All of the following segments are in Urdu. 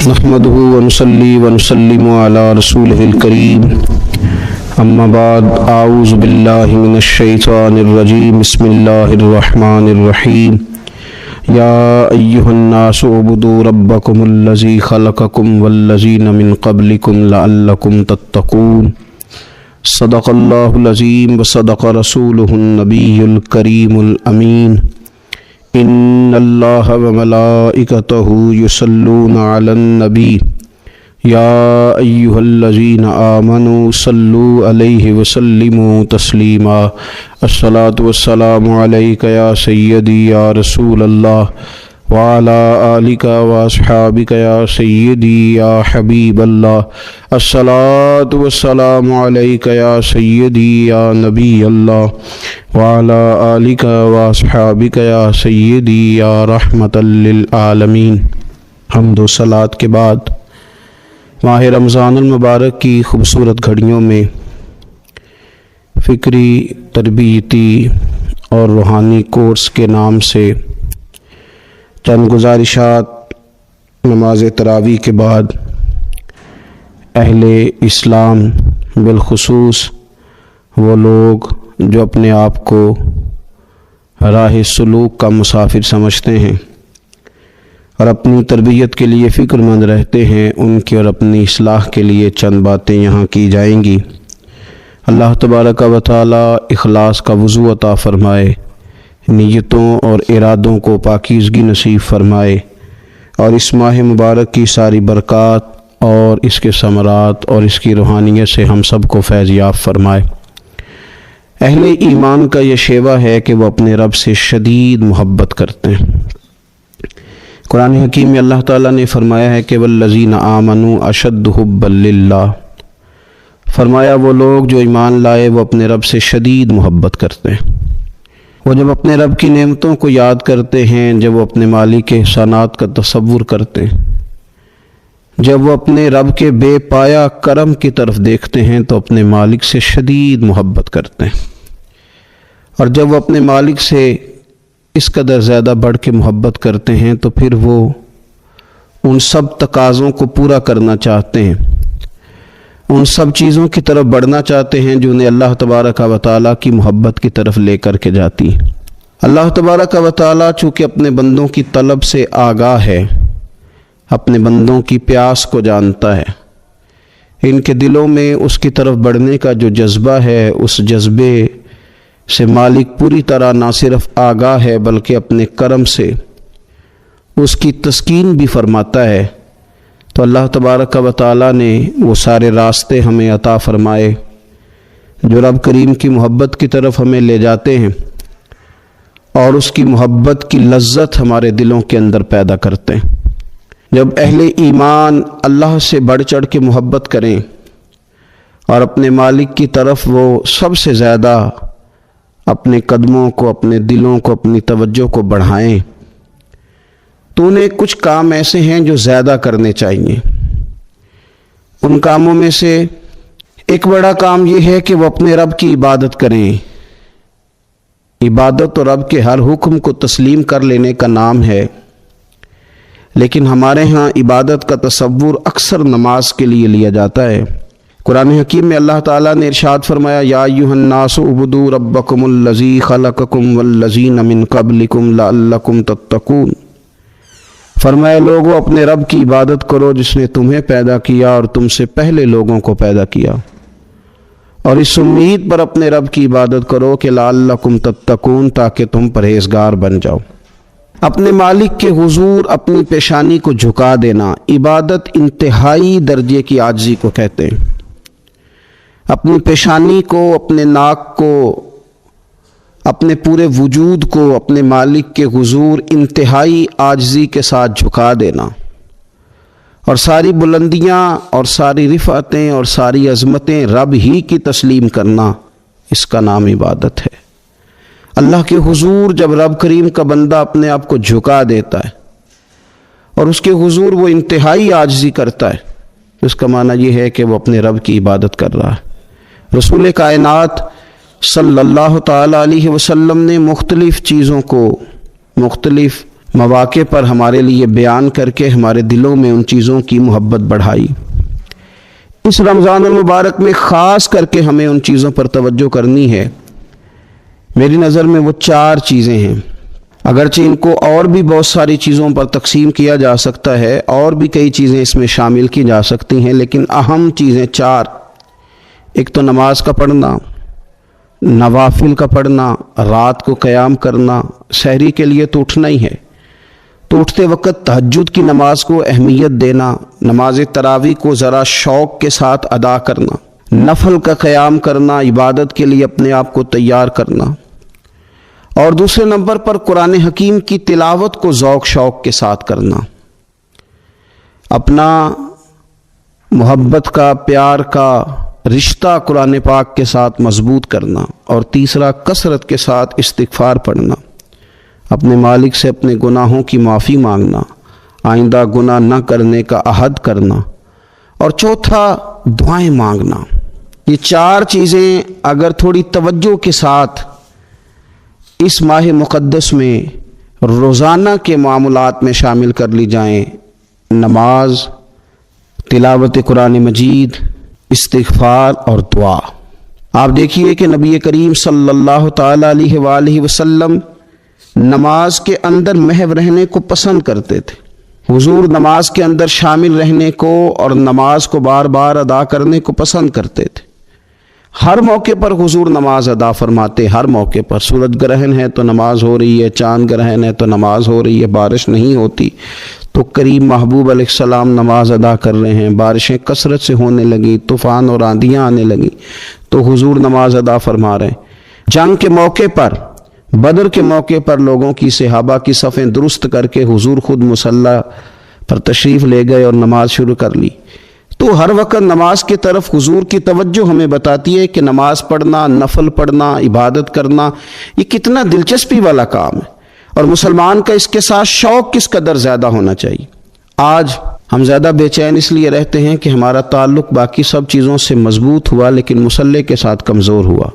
نحمده ونصلي ونسلم على رسوله الكريم اما بعد اعوذ باللہ من الشیطان الرجیم بسم اللہ الرحمن الرحیم یا ایہا الناس اعبدوا ربکم الذی خلقکم والذین من قبلکم لعلکم تتقون صدق اللہ العظیم وصدق رسولہ النبی الکریم الامین ان اللہ وملائکتہ یصلون علی النبی یا ایہا الذین آمنوا صلوا علیہ وسلموا تسلیما الصلاۃ والسلام علیک یا سیدی یا رسول اللہ وعلی آلک واصحابک یا سیدی یا حبیب اللہ الصلاۃ والسلام علیک یا سیدی یا نبی اللہ وعلی آلک واصحابک یا سیدی یا رحمۃ للعالمین۔ حمد و صلوات کے بعد ماہ رمضان المبارک کی خوبصورت گھڑیوں میں فکری، تربیتی اور روحانی کورس کے نام سے چند گزارشات نماز تراویح کے بعد اہل اسلام بالخصوص وہ لوگ جو اپنے آپ کو راہ سلوک کا مسافر سمجھتے ہیں اور اپنی تربیت کے لیے فکر مند رہتے ہیں، ان کی اور اپنی اصلاح کے لیے چند باتیں یہاں کی جائیں گی۔ اللہ تبارک و تعالی اخلاص کا وضو عطا فرمائے، نیتوں اور ارادوں کو پاکیزگی نصیب فرمائے اور اس ماہ مبارک کی ساری برکات اور اس کے ثمرات اور اس کی روحانیت سے ہم سب کو فیض یاب فرمائے۔ اہل ایمان کا یہ شیوہ ہے کہ وہ اپنے رب سے شدید محبت کرتے ہیں۔ قرآن حکیم میں اللہ تعالیٰ نے فرمایا ہے کہ والذین آمنوا اشد حبا للہ، فرمایا وہ لوگ جو ایمان لائے وہ اپنے رب سے شدید محبت کرتے ہیں۔ وہ جب اپنے رب کی نعمتوں کو یاد کرتے ہیں، جب وہ اپنے مالک کے احسانات کا تصور کرتے ہیں، جب وہ اپنے رب کے بے پایا کرم کی طرف دیکھتے ہیں تو اپنے مالک سے شدید محبت کرتے ہیں، اور جب وہ اپنے مالک سے اس قدر زیادہ بڑھ کے محبت کرتے ہیں تو پھر وہ ان سب تقاضوں کو پورا کرنا چاہتے ہیں، ان سب چیزوں کی طرف بڑھنا چاہتے ہیں جو انہیں اللہ تبارک و تعالیٰ کی محبت کی طرف لے کر کے جاتی ہیں۔ اللہ تبارک و تعالیٰ چونکہ اپنے بندوں کی طلب سے آگاہ ہے، اپنے بندوں کی پیاس کو جانتا ہے، ان کے دلوں میں اس کی طرف بڑھنے کا جو جذبہ ہے، اس جذبے سے مالک پوری طرح نہ صرف آگاہ ہے بلکہ اپنے کرم سے اس کی تسکین بھی فرماتا ہے۔ تو اللہ تبارک و تعالیٰ نے وہ سارے راستے ہمیں عطا فرمائے جو رب کریم کی محبت کی طرف ہمیں لے جاتے ہیں اور اس کی محبت کی لذت ہمارے دلوں کے اندر پیدا کرتے ہیں۔ جب اہل ایمان اللہ سے بڑھ چڑھ کے محبت کریں اور اپنے مالک کی طرف وہ سب سے زیادہ اپنے قدموں کو، اپنے دلوں کو، اپنی توجہ کو بڑھائیں تو انہیں کچھ کام ایسے ہیں جو زیادہ کرنے چاہیے۔ ان کاموں میں سے ایک بڑا کام یہ ہے کہ وہ اپنے رب کی عبادت کریں۔ عبادت تو رب کے ہر حکم کو تسلیم کر لینے کا نام ہے، لیکن ہمارے ہاں عبادت کا تصور اکثر نماز کے لیے لیا جاتا ہے۔ قرآن حکیم میں اللہ تعالیٰ نے ارشاد فرمایا یا ایھا الناس اعبدوا ربکم الذی خلقکم والذین من قبلکم لعلکم تتقون، فرمایا لوگو اپنے رب کی عبادت کرو جس نے تمہیں پیدا کیا اور تم سے پہلے لوگوں کو پیدا کیا، اور اس امید پر اپنے رب کی عبادت کرو کہ لعلکم تتقون، تاکہ تم پرہیزگار بن جاؤ۔ اپنے مالک کے حضور اپنی پیشانی کو جھکا دینا عبادت انتہائی درجے کی عاجزی کو کہتے ہیں۔ اپنی پیشانی کو، اپنے ناک کو، اپنے پورے وجود کو اپنے مالک کے حضور انتہائی عاجزی کے ساتھ جھکا دینا اور ساری بلندیاں اور ساری رفعتیں اور ساری عظمتیں رب ہی کی تسلیم کرنا، اس کا نام عبادت ہے۔ اللہ کے حضور جب رب کریم کا بندہ اپنے آپ کو جھکا دیتا ہے اور اس کے حضور وہ انتہائی عاجزی کرتا ہے، اس کا معنی یہ ہے کہ وہ اپنے رب کی عبادت کر رہا ہے۔ رسول کائنات صلی اللہ تعالیٰ علیہ وسلم نے مختلف چیزوں کو، مختلف مواقع پر ہمارے لیے بیان کر کے ہمارے دلوں میں ان چیزوں کی محبت بڑھائی۔ اس رمضان المبارک میں خاص کر کے ہمیں ان چیزوں پر توجہ کرنی ہے۔ میری نظر میں وہ 4 چیزیں ہیں، اگرچہ ان کو اور بھی بہت ساری چیزوں پر تقسیم کیا جا سکتا ہے، اور بھی کئی چیزیں اس میں شامل کی جا سکتی ہیں، لیکن اہم چیزیں 4۔ ایک تو نماز کا پڑھنا، نوافل کا پڑھنا، رات کو قیام کرنا، سحری کے لیے تو اٹھنا ہی ہے، تو اٹھتے وقت تہجد کی نماز کو اہمیت دینا، نماز تراویح کو ذرا شوق کے ساتھ ادا کرنا، نفل کا قیام کرنا، عبادت کے لیے اپنے آپ کو تیار کرنا، اور دوسرے نمبر پر قرآن حکیم کی تلاوت کو ذوق شوق کے ساتھ کرنا، اپنا محبت کا، پیار کا رشتہ قرآن پاک کے ساتھ مضبوط کرنا، اور تیسرا کثرت کے ساتھ استغفار پڑھنا، اپنے مالک سے اپنے گناہوں کی معافی مانگنا، آئندہ گناہ نہ کرنے کا عہد کرنا، اور چوتھا دعائیں مانگنا۔ یہ 4 چیزیں اگر تھوڑی توجہ کے ساتھ اس ماہ مقدس میں روزانہ کے معاملات میں شامل کر لی جائیں، نماز، تلاوت قرآن مجید، استغفار اور دعا۔ آپ دیکھیے کہ نبی کریم صلی اللہ تعالی علیہ وآلہ وسلم نماز کے اندر محو رہنے کو پسند کرتے تھے۔ حضور نماز کے اندر شامل رہنے کو اور نماز کو بار بار ادا کرنے کو پسند کرتے تھے۔ ہر موقع پر حضور نماز ادا فرماتے، ہر موقع پر۔ سورج گرہن ہے تو نماز ہو رہی ہے، چاند گرہن ہے تو نماز ہو رہی ہے، بارش نہیں ہوتی تو کریم محبوب علیہ السلام نماز ادا کر رہے ہیں، بارشیں کثرت سے ہونے لگی، طوفان اور آندیاں آنے لگیں تو حضور نماز ادا فرما رہے ہیں۔ جنگ کے موقع پر، بدر کے موقع پر لوگوں کی، صحابہ کی صفیں درست کر کے حضور خود مصلی پر تشریف لے گئے اور نماز شروع کر لی۔ تو ہر وقت نماز کی طرف حضور کی توجہ ہمیں بتاتی ہے کہ نماز پڑھنا، نفل پڑھنا، عبادت کرنا یہ کتنا دلچسپی والا کام ہے، اور مسلمان کا اس کے ساتھ شوق کس قدر زیادہ ہونا چاہیے۔ آج ہم زیادہ بے چین اس لیے رہتے ہیں کہ ہمارا تعلق باقی سب چیزوں سے مضبوط ہوا لیکن مصلی کے ساتھ کمزور ہوا۔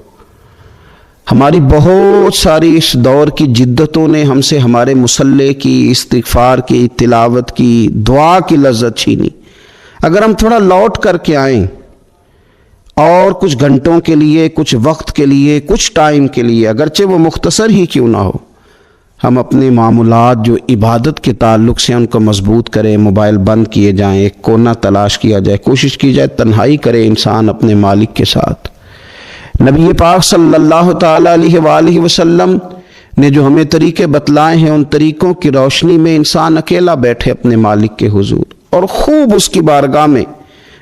ہماری بہت ساری اس دور کی جدتوں نے ہم سے ہمارے مصلی کی، استغفار کی، تلاوت کی، دعا کی لذت چھینی۔ اگر ہم تھوڑا لوٹ کر کے آئیں اور کچھ گھنٹوں کے لیے، کچھ وقت کے لیے، کچھ ٹائم کے لیے، اگرچہ وہ مختصر ہی کیوں نہ ہو، ہم اپنے معاملات جو عبادت کے تعلق سے ان کو مضبوط کریں، موبائل بند کیے جائیں، ایک کونا تلاش کیا جائے، کوشش کی جائے تنہائی کرے انسان اپنے مالک کے ساتھ۔ نبی پاک صلی اللہ تعالی علیہ وآلہ وسلم نے جو ہمیں طریقے بتلائے ہیں، ان طریقوں کی روشنی میں انسان اکیلا بیٹھے اپنے مالک کے حضور اور خوب اس کی بارگاہ میں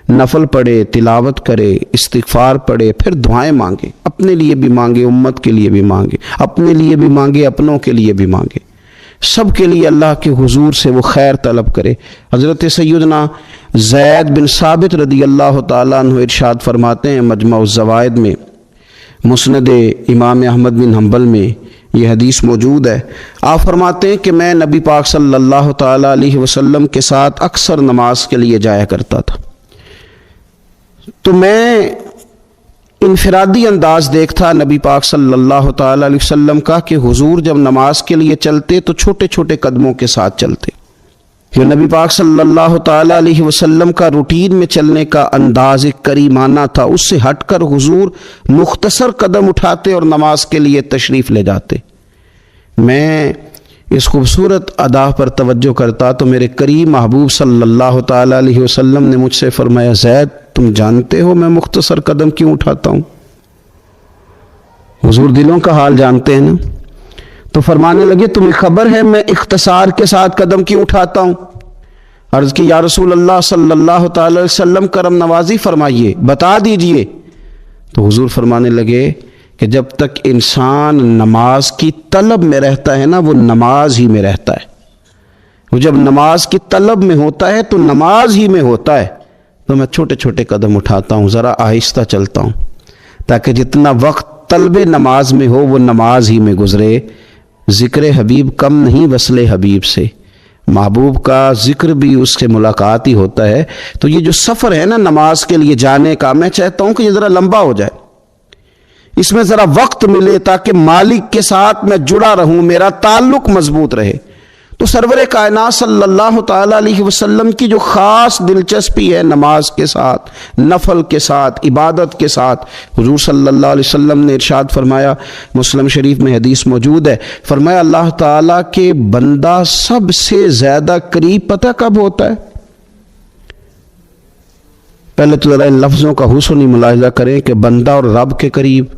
نفل پڑھے، تلاوت کرے، استغفار پڑھے، پھر دعائیں مانگے، اپنے لیے بھی مانگے، امت کے لیے بھی مانگے، اپنے لیے بھی مانگے، اپنوں کے لیے بھی مانگے، سب کے لیے اللہ کے حضور سے وہ خیر طلب کرے۔ حضرت سیدنا زید بن ثابت رضی اللہ تعالیٰ عنہ ارشاد فرماتے ہیں، مجمع الزوائد میں، مسند امام احمد بن حنبل میں یہ حدیث موجود ہے۔ آپ فرماتے ہیں کہ میں نبی پاک صلی اللہ تعالیٰ علیہ وسلم کے ساتھ اکثر نماز کے لیے جایا کرتا تھا، تو میں انفرادی انداز دیکھتا نبی پاک صلی اللہ تعالیٰ علیہ وسلم کا کہ حضور جب نماز کے لیے چلتے تو چھوٹے چھوٹے قدموں کے ساتھ چلتے۔ جو نبی پاک صلی اللہ تعالیٰ علیہ وسلم کا روٹین میں چلنے کا انداز ایک کریمانہ تھا، اس سے ہٹ کر حضور مختصر قدم اٹھاتے اور نماز کے لیے تشریف لے جاتے۔ میں اس خوبصورت ادا پر توجہ کرتا تو میرے کریم محبوب صلی اللہ تعالیٰ علیہ وسلم نے مجھ سے فرمایا، زید تم جانتے ہو میں مختصر قدم کیوں اٹھاتا ہوں؟ حضور دلوں کا حال جانتے ہیں نا، تو فرمانے لگے تمہیں خبر ہے میں اختصار کے ساتھ قدم کیوں اٹھاتا ہوں؟ عرض کی یا رسول اللہ صلی اللہ تعالی علیہ وسلم کرم نوازی فرمائیے، بتا دیجئے۔ تو حضور فرمانے لگے کہ جب تک انسان نماز کی طلب میں رہتا ہے نا، وہ نماز ہی میں رہتا ہے۔ وہ جب نماز کی طلب میں ہوتا ہے تو نماز ہی میں ہوتا ہے۔ تو میں چھوٹے چھوٹے قدم اٹھاتا ہوں، ذرا آہستہ چلتا ہوں، تاکہ جتنا وقت طلب نماز میں ہو وہ نماز ہی میں گزرے۔ ذکر حبیب کم نہیں وصل حبیب سے، محبوب کا ذکر بھی اس سے ملاقات ہی ہوتا ہے۔ تو یہ جو سفر ہے نا نماز کے لیے جانے کا، میں چاہتا ہوں کہ یہ ذرا لمبا ہو جائے، اس میں ذرا وقت ملے تاکہ مالک کے ساتھ میں جڑا رہوں، میرا تعلق مضبوط رہے۔ تو سرور کائنات صلی اللہ تعالیٰ علیہ وسلم کی جو خاص دلچسپی ہے نماز کے ساتھ، نفل کے ساتھ، عبادت کے ساتھ، حضور صلی اللہ علیہ وسلم نے ارشاد فرمایا، مسلم شریف میں حدیث موجود ہے، فرمایا اللہ تعالیٰ کے بندہ سب سے زیادہ قریب پتہ کب ہوتا ہے؟ پہلے تو ذرا ان لفظوں کا حسنی ملاحظہ کریں کہ بندہ اور رب کے قریب،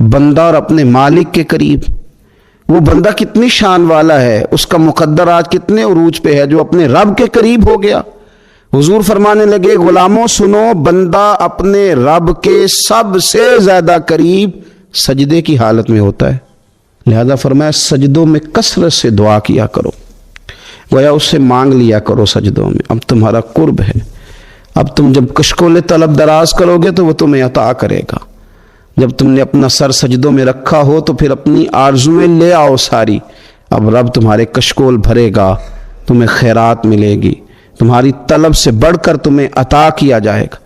بندہ اور اپنے مالک کے قریب، وہ بندہ کتنی شان والا ہے، اس کا مقدر آج کتنے عروج پہ ہے جو اپنے رب کے قریب ہو گیا۔ حضور فرمانے لگے غلاموں سنو، بندہ اپنے رب کے سب سے زیادہ قریب سجدے کی حالت میں ہوتا ہے، لہذا فرمایا سجدوں میں کثرت سے دعا کیا کرو، گویا اس سے مانگ لیا کرو سجدوں میں، اب تمہارا قرب ہے، اب تم جب کشکول طلب دراز کرو گے تو وہ تمہیں عطا کرے گا، جب تم نے اپنا سر سجدوں میں رکھا ہو تو پھر اپنی آرزویں لے آؤ ساری، اب رب تمہارے کشکول بھرے گا، تمہیں خیرات ملے گی، تمہاری طلب سے بڑھ کر تمہیں عطا کیا جائے گا۔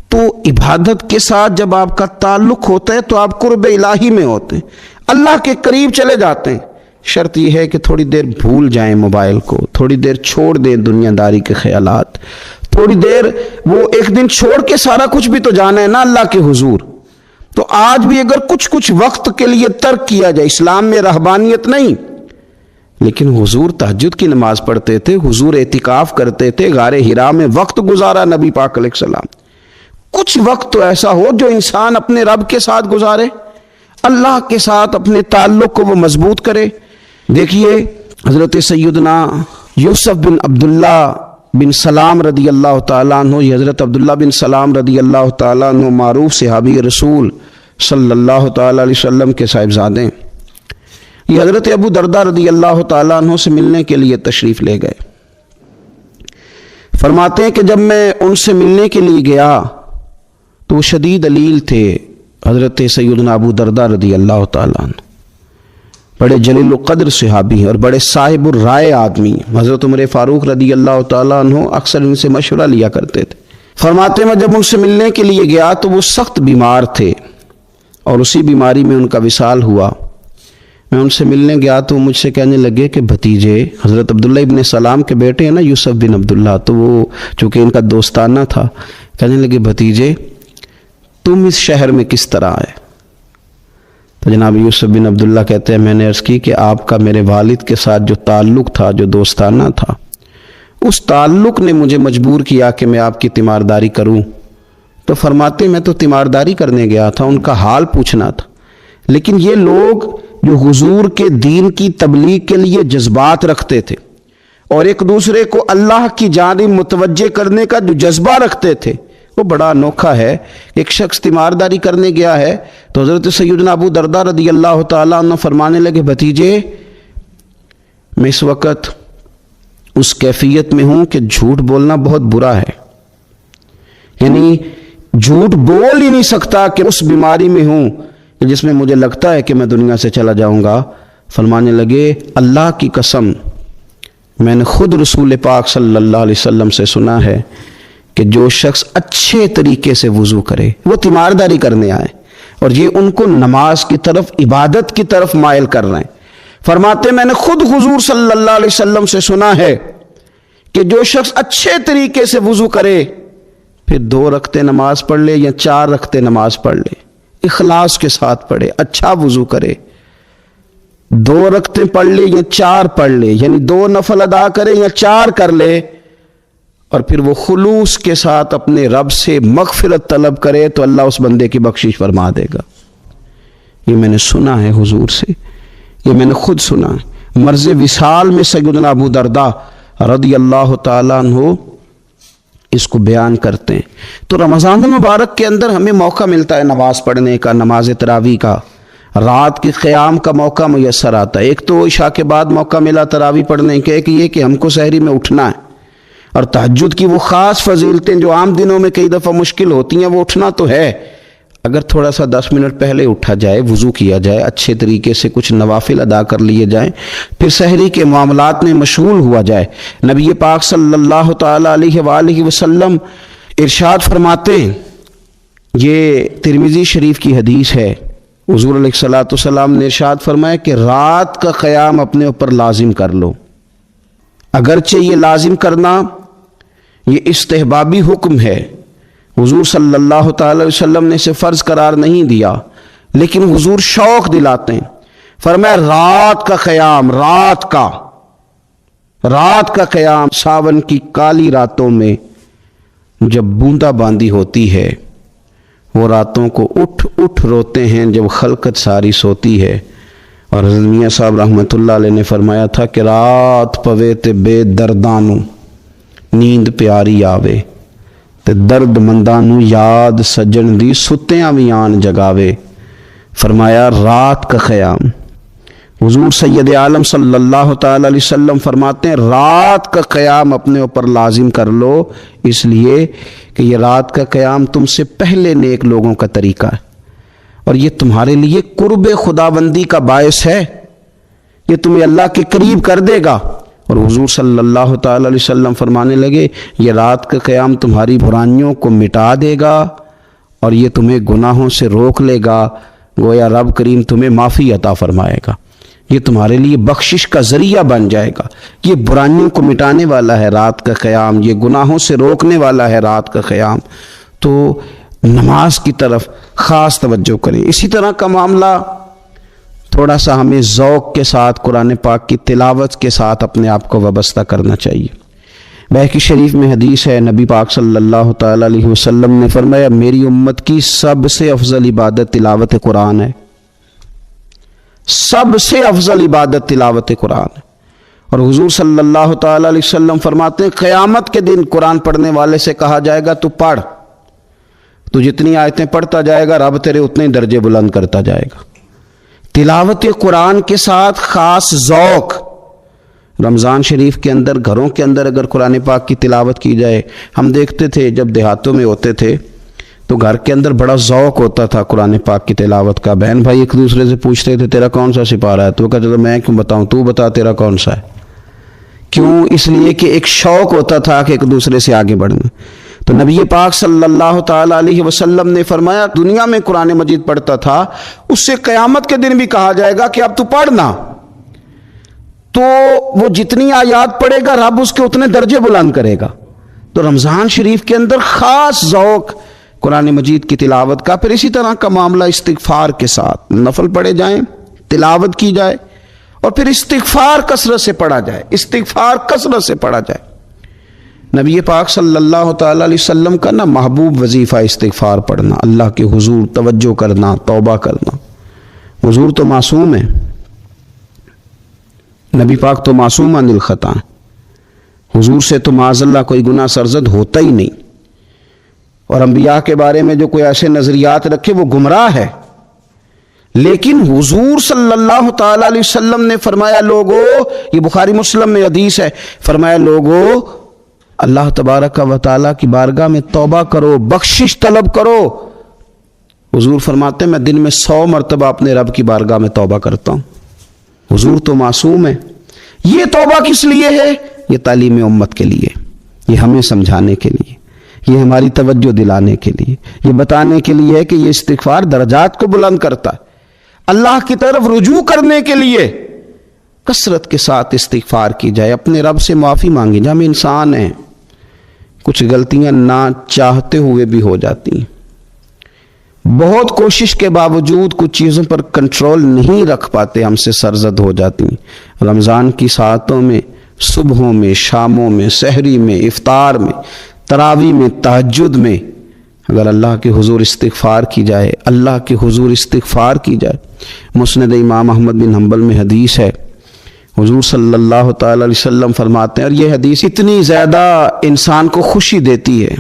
تو عبادت کے ساتھ جب آپ کا تعلق ہوتا ہے تو آپ قرب الہی میں ہوتے ہیں، اللہ کے قریب چلے جاتے ہیں۔ شرط یہ ہے کہ تھوڑی دیر بھول جائیں موبائل کو، تھوڑی دیر چھوڑ دیں دنیا داری کے خیالات، تھوڑی دیر وہ ایک دن چھوڑ کے سارا کچھ بھی تو جانا ہے نا اللہ کے حضور۔ تو آج بھی اگر کچھ وقت کے لیے ترک کیا جائے، اسلام میں رہبانیت نہیں، لیکن حضور تہجد کی نماز پڑھتے تھے، حضور اعتکاف کرتے تھے، غار حرا میں وقت گزارا نبی پاک علیہ السلام۔ کچھ وقت تو ایسا ہو جو انسان اپنے رب کے ساتھ گزارے، اللہ کے ساتھ اپنے تعلق کو وہ مضبوط کرے۔ دیکھیے حضرت سیدنا یوسف بن عبداللہ بن سلام رضی اللہ تعالیٰ عنہ، یہ حضرت عبداللہ بن سلام رضی اللہ تعالیٰ عنہ معروف صحابی رسول صلی اللہ تعالیٰ علیہ وسلم کے صاحبزادے ہیں، یہ حضرت ابو درداء رضی اللہ تعالیٰ عنہ سے ملنے کے لیے تشریف لے گئے۔ فرماتے ہیں کہ جب میں ان سے ملنے کے لیے گیا تو وہ شدید علیل تھے، حضرت سیدنا ابو درداء رضی اللہ تعالیٰ عنہ بڑے جلیل القدر صحابی ہیں اور بڑے صاحب الرائے آدمی ہیں۔ حضرت عمر فاروق رضی اللہ تعالیٰ عنہ اکثر ان سے مشورہ لیا کرتے تھے۔ فرماتے ہیں جب ان سے ملنے کے لیے گیا تو وہ سخت بیمار تھے اور اسی بیماری میں ان کا وصال ہوا۔ میں ان سے ملنے گیا تو مجھ سے کہنے لگے کہ بھتیجے، حضرت عبداللہ ابن سلام کے بیٹے ہیں نا یوسف بن عبداللہ، تو وہ چونکہ ان کا دوستانہ تھا، کہنے لگے بھتیجے تم اس شہر میں کس طرح آئے؟ تو جناب یوسف بن عبداللہ کہتے ہیں میں نے عرض کی کہ آپ کا میرے والد کے ساتھ جو تعلق تھا، جو دوستانہ تھا، اس تعلق نے مجھے مجبور کیا کہ میں آپ کی تیمارداری کروں۔ تو فرماتے میں تو تیمارداری کرنے گیا تھا، ان کا حال پوچھنا تھا، لیکن یہ لوگ جو حضور کے دین کی تبلیغ کے لیے جذبات رکھتے تھے اور ایک دوسرے کو اللہ کی جانب متوجہ کرنے کا جو جذبہ رکھتے تھے، وہ بڑا انوکھا ہے۔ ایک شخص تیمارداری کرنے گیا ہے تو حضرت سیدنا ابو درداء رضی اللہ تعالیٰ عنہ فرمانے لگے بھتیجے میں اس وقت اس کیفیت میں ہوں کہ جھوٹ بولنا بہت برا ہے، یعنی جھوٹ بول ہی نہیں سکتا کہ اس بیماری میں ہوں جس میں مجھے لگتا ہے کہ میں دنیا سے چلا جاؤں گا۔ فرمانے لگے اللہ کی قسم میں نے خود رسول پاک صلی اللہ علیہ وسلم سے سنا ہے کہ جو شخص اچھے طریقے سے وضو کرے، وہ تیمارداری کرنے آئے اور یہ ان کو نماز کی طرف، عبادت کی طرف مائل کر رہے ہیں۔ فرماتے میں نے خود حضور صلی اللہ علیہ وسلم سے سنا ہے کہ جو شخص اچھے طریقے سے وضو کرے پھر 2 رکعتیں نماز پڑھ لے یا 4 رکعتیں نماز پڑھ لے، اخلاص کے ساتھ پڑھے، اچھا وضو کرے، 2 رکعتیں پڑھ لے یا 4 پڑھ لے، یعنی 2 نفل ادا کرے یا 4 کر لے، اور پھر وہ خلوص کے ساتھ اپنے رب سے مغفرت طلب کرے تو اللہ اس بندے کی بخشش فرما دے گا۔ یہ میں نے سنا ہے حضور سے، یہ میں نے خود سنا ہے۔ مرض وصال میں سیدنا ابو درداء رضی اللہ تعالیٰ عنہ اس کو بیان کرتے ہیں۔ تو رمضان المبارک کے اندر ہمیں موقع ملتا ہے نماز پڑھنے کا، نماز تراویح کا، رات کے قیام کا موقع میسر آتا ہے۔ ایک تو عشاء کے بعد موقع ملا تراویح پڑھنے کے، ایک یہ کہ ہم کو سحری میں اٹھنا ہے، اور تہجد کی وہ خاص فضیلتیں جو عام دنوں میں کئی دفعہ مشکل ہوتی ہیں، وہ اٹھنا تو ہے۔ اگر تھوڑا سا 10 منٹ پہلے اٹھا جائے، وضو کیا جائے، اچھے طریقے سے کچھ نوافل ادا کر لیے جائیں، پھر سحری کے معاملات میں مشغول ہوا جائے۔ نبی پاک صلی اللہ تعالیٰ علیہ وآلہ وسلم ارشاد فرماتے ہیں، یہ ترمذی شریف کی حدیث ہے، حضور علیہ الصلوۃ والسلام نے ارشاد فرمایا کہ رات کا قیام اپنے اوپر لازم کر لو، اگرچہ یہ لازم کرنا یہ استحبابی حکم ہے، حضور صلی اللہ تعالی علیہ وسلم نے اسے فرض قرار نہیں دیا، لیکن حضور شوق دلاتے ہیں۔ فرمایا رات کا قیام، رات کا قیام، ساون کی کالی راتوں میں جب بوندا باندی ہوتی ہے، وہ راتوں کو اٹھ اٹھ روتے ہیں جب خلقت ساری سوتی ہے۔ اور حضرت میاں صاحب رحمۃ اللہ علیہ نے فرمایا تھا کہ رات پوے تے بے دردانو نیند پیاری آوے، تے درد مندانو یاد سجن دی ستیاں بھی آن جگاوے۔ فرمایا رات کا قیام، حضور سید عالم صلی اللہ تعالی علیہ وسلم فرماتے ہیں رات کا قیام اپنے اوپر لازم کر لو، اس لیے کہ یہ رات کا قیام تم سے پہلے نیک لوگوں کا طریقہ ہے، اور یہ تمہارے لیے قرب خداوندی کا باعث ہے، یہ تمہیں اللہ کے قریب کر دے گا۔ اور حضور صلی اللہ تعالی علیہ وسلم فرمانے لگے یہ رات کا قیام تمہاری برائیوں کو مٹا دے گا اور یہ تمہیں گناہوں سے روک لے گا، گویا رب کریم تمہیں معافی عطا فرمائے گا، یہ تمہارے لیے بخشش کا ذریعہ بن جائے گا۔ یہ برائیوں کو مٹانے والا ہے رات کا قیام، یہ گناہوں سے روکنے والا ہے رات کا قیام۔ تو نماز کی طرف خاص توجہ کریں۔ اسی طرح کا معاملہ تھوڑا سا ہمیں ذوق کے ساتھ قرآن پاک کی تلاوت کے ساتھ اپنے آپ کو وابستہ کرنا چاہیے۔ بہقی شریف میں حدیث ہے، نبی پاک صلی اللہ تعالی علیہ وسلم نے فرمایا میری امت کی سب سے افضل عبادت تلاوت قرآن ہے، سب سے افضل عبادت تلاوت قرآن ہے۔ اور حضور صلی اللہ تعالی علیہ وسلم فرماتے ہیں قیامت کے دن قرآن پڑھنے والے سے کہا جائے گا تو پڑھ، تو جتنی آیتیں پڑھتا جائے گا رب تیرے اتنے درجے بلند کرتا جائے گا۔ تلاوت قرآن کے ساتھ خاص ذوق، رمضان شریف کے اندر گھروں کے اندر اگر قرآن پاک کی تلاوت کی جائے، ہم دیکھتے تھے جب دیہاتوں میں ہوتے تھے تو گھر کے اندر بڑا ذوق ہوتا تھا قرآن پاک کی تلاوت کا، بہن بھائی ایک دوسرے سے پوچھتے تھے تیرا کون سا سپارہ ہے، تو وہ کہتا تھا میں کیوں بتاؤں، تو بتا تیرا کون سا ہے۔ کیوں؟ اس لیے کہ ایک شوق ہوتا تھا کہ ایک دوسرے سے آگے بڑھنا۔ تو نبی پاک صلی اللہ تعالی علیہ وسلم نے فرمایا دنیا میں قرآن مجید پڑھتا تھا، اس سے قیامت کے دن بھی کہا جائے گا کہ اب تو پڑھنا، تو وہ جتنی آیات پڑھے گا رب اس کے اتنے درجے بلند کرے گا۔ تو رمضان شریف کے اندر خاص ذوق قرآن مجید کی تلاوت کا۔ پھر اسی طرح کا معاملہ استغفار کے ساتھ، نفل پڑھے جائیں، تلاوت کی جائے، اور پھر استغفار کثرت سے پڑھا جائے، استغفار کثرت سے پڑھا جائے۔ نبی پاک صلی اللہ تعالی علیہ وسلم کا نا محبوب وظیفہ استغفار پڑھنا، اللہ کے حضور توجہ کرنا، توبہ کرنا۔ حضور تو معصوم ہے، نبی پاک تو معصوم عن الخطا، حضور سے تو معاذ اللہ کوئی گناہ سرزد ہوتا ہی نہیں، اور انبیاء کے بارے میں جو کوئی ایسے نظریات رکھے وہ گمراہ ہے۔ لیکن حضور صلی اللہ تعالی علیہ وسلم نے فرمایا لوگو، یہ بخاری مسلم میں حدیث ہے، فرمایا لوگو اللہ تبارک و تعالیٰ کی بارگاہ میں توبہ کرو، بخشش طلب کرو۔ حضور فرماتے ہیں میں دن میں 100 مرتبہ اپنے رب کی بارگاہ میں توبہ کرتا ہوں۔ حضور تو معصوم ہے۔ یہ توبہ کس لیے ہے؟ یہ تعلیم امت کے لیے، یہ ہمیں سمجھانے کے لیے، یہ ہماری توجہ دلانے کے لیے، یہ بتانے کے لیے ہے کہ یہ استغفار درجات کو بلند کرتا ہے۔ اللہ کی طرف رجوع کرنے کے لیے کثرت کے ساتھ استغفار کی جائے، اپنے رب سے معافی مانگی جائے۔ ہم انسان ہیں، کچھ غلطیاں نہ چاہتے ہوئے بھی ہو جاتی ہیں، بہت کوشش کے باوجود کچھ چیزوں پر کنٹرول نہیں رکھ پاتے، ہم سے سرزد ہو جاتی ہیں۔ رمضان کی ساعتوں میں، صبحوں میں، شاموں میں، سحری میں، افطار میں، تراویح میں، تہجد میں اگر اللہ کے حضور استغفار کی جائے، اللہ کے حضور استغفار کی جائے۔ مسند امام احمد بن حنبل میں حدیث ہے، حضور صلی اللہ تعالی علیہ وسلم فرماتے ہیں، اور یہ حدیث اتنی زیادہ انسان کو خوشی دیتی ہے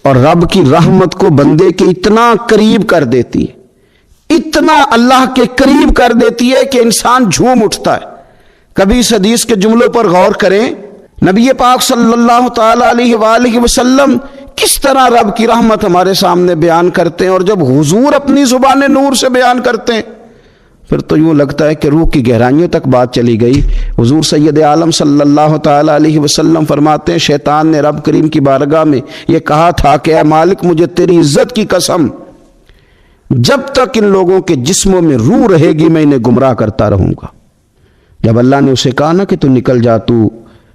اور رب کی رحمت کو بندے کے اتنا قریب کر دیتی ہے، اتنا اللہ کے قریب کر دیتی ہے کہ انسان جھوم اٹھتا ہے۔ کبھی اس حدیث کے جملوں پر غور کریں، نبی پاک صلی اللہ تعالی علیہ وآلہ وسلم کس طرح رب کی رحمت ہمارے سامنے بیان کرتے ہیں، اور جب حضور اپنی زبان نور سے بیان کرتے ہیں پھر تو یوں لگتا ہے کہ روح کی گہرائیوں تک بات چلی گئی۔ حضور سید عالم صلی اللہ تعالی علیہ وسلم فرماتے ہیں شیطان نے رب کریم کی بارگاہ میں یہ کہا تھا کہ اے مالک مجھے تیری عزت کی قسم، جب تک ان لوگوں کے جسموں میں روح رہے گی میں انہیں گمراہ کرتا رہوں گا۔ جب اللہ نے اسے کہا نا کہ تو نکل جا، تو